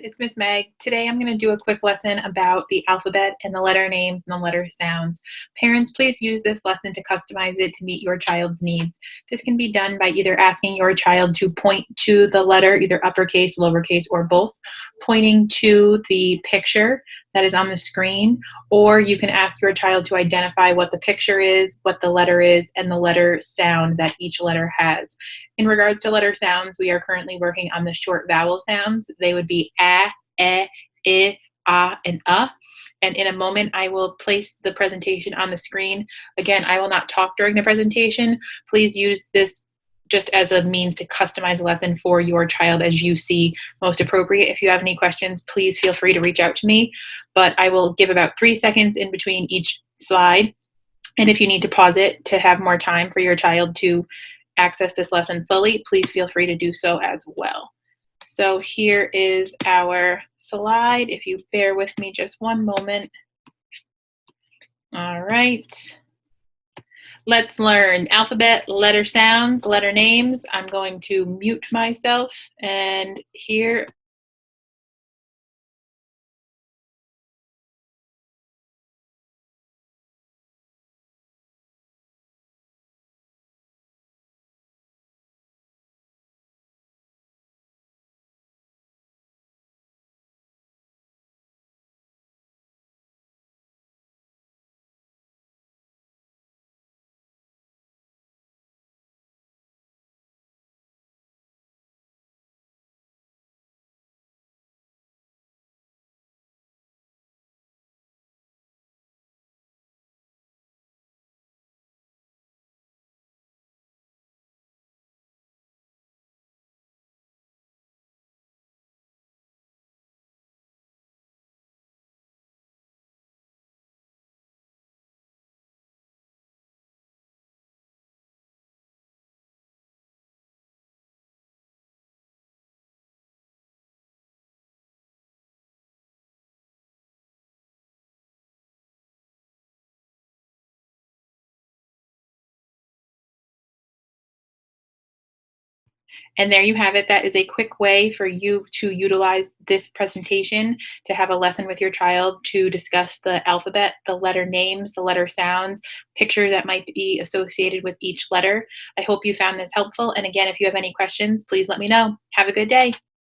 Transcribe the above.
it's Miss Meg. Today I'm going to do a quick lesson about the alphabet and the letter names and the letter sounds. Parents, please use this lesson to customize it to meet your child's needs. This can be done by either asking your child to point to the letter, either uppercase, lowercase, or both, pointing to the picture that is on the screen, or you can ask your child to identify what the picture is, what the letter is, and the letter sound that each letter has. In regards to letter sounds, we are currently working on the short vowel sounds. They would be a, I, and And in a moment, I will place the presentation on the screen. Again, I will not talk during the presentation. Please use this just as a means to customize a lesson for your child as you see most appropriate. If you have any questions, please feel free to reach out to me. But I will give about 3 seconds in between each slide. And if you need to pause it to have more time for your child to access this lesson fully, please feel free to do so as well. So here is our slide. If you bear with me just one moment. All right. Let's learn alphabet, letter sounds, letter names. I'm going to mute myself, and here And there you have it. That is a quick way for you to utilize this presentation to have a lesson with your child to discuss the alphabet, the letter names, the letter sounds, pictures that might be associated with each letter. I hope you found this helpful. And again, if you have any questions, please let me know. Have a good day.